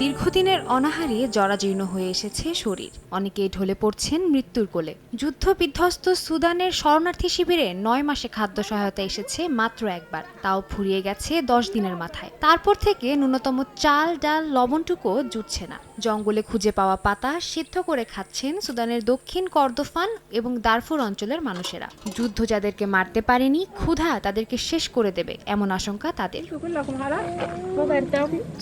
দীর্ঘদিনের অনাহারে জরাজীর্ণ হয়ে এসেছে শরীর, অনেকেই ঢলে পড়ছেন মৃত্যুর কোলে। যুদ্ধ বিধ্বস্ত সুদানের শরণার্থী শিবিরে ৯ মাসে খাদ্য সহায়তা এসেছে মাত্র একবার, তাও ফুরিয়ে গেছে ১০ দিনের মাথায়। তারপর থেকে ন্যূনতম চাল ডাল লবণটুকুও জুটছে না। জঙ্গলে খুঁজে পাওয়া পাতা সিদ্ধ করে খাচ্ছেন সুদানের দক্ষিণ কর্দোফান এবং দারফুর অঞ্চলের মানুষেরা। যুদ্ধ যাদেরকে মারতে পারেনি, ক্ষুধা তাদেরকে শেষ করে দেবে এমন আশঙ্কা তাদের।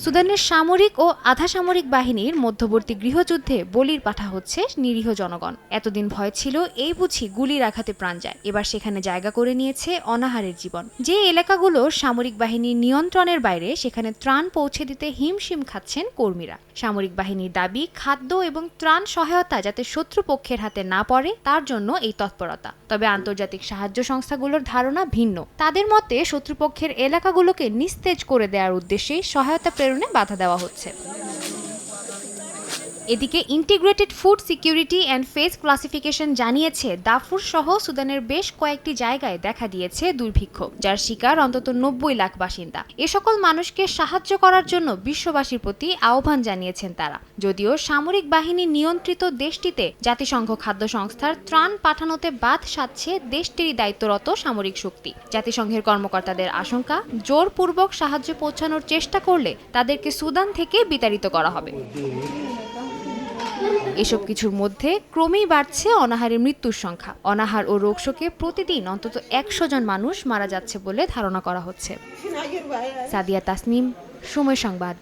সুদানের সামরিক ও আধা সামরিক বাহিনীর মধ্যবর্তী গৃহযুদ্ধে বলির পাঠা হচ্ছে নিরীহ জনগণ। এতদিন ভয় ছিল এই বুঝি গুলির আঘাতে প্রাণ যায়, এবার সেখানে জায়গা করে নিয়েছে অনাহারের জীবন। যে এলাকাগুলো সামরিক বাহিনীর নিয়ন্ত্রণের বাইরে, সেখানে ত্রাণ পৌঁছে দিতে হিমশিম খাচ্ছেন কর্মীরা। সামরিক বাহিনীর দাবি, খাদ্য এবং ত্রাণ সহায়তা যাতে শত্রুপক্ষের হাতে না পড়ে তার জন্য এই তৎপরতা। তবে আন্তর্জাতিক সাহায্য সংস্থাগুলোর ধারণা ভিন্ন। তাদের মতে শত্রুপক্ষের এলাকাগুলোকে নিস্তেজ করে দেওয়ার উদ্দেশ্যে সহায়তা প্রেরণে বাধা দেওয়া হচ্ছে। এদিকে integrated food security and face classification জানিয়েছে, দারফুর সহ সুদানের বেশ কয়েকটি জায়গায় দেখা দিয়েছে দুর্ভিক্ষ, যার শিকার অন্তত ৯০ লাখ বাসিন্দা। এ সকল মানুষকে সাহায্য করার জন্য বিশ্ববাসীর প্রতি আহ্বান জানিয়েছেন তারা। যদিও সামরিক বাহিনী নিয়ন্ত্রিত দেশটিতে জাতিসংঘ খাদ্য সংস্থার ত্রাণ পাঠানোতে বাদ সাধছে দেশটিরই দায়িত্বরত সামরিক শক্তি। জাতিসংঘের কর্মকর্তাদের আশঙ্কা, জোরপূর্বক সাহায্য পৌঁছানোর চেষ্টা করলে তাদেরকে সুদান থেকে বিতাড়িত করা হবে। এসব কিছুর মধ্যে ক্রমেই বাড়ছে অনাহারে মৃত্যুর সংখ্যা। অনাহার ও রোগশোকে প্রতিদিন অন্তত ১০০ জন মানুষ মারা যাচ্ছে বলে ধারণা করা হচ্ছে। সাদিয়া তাসনিম, সময় সংবাদ।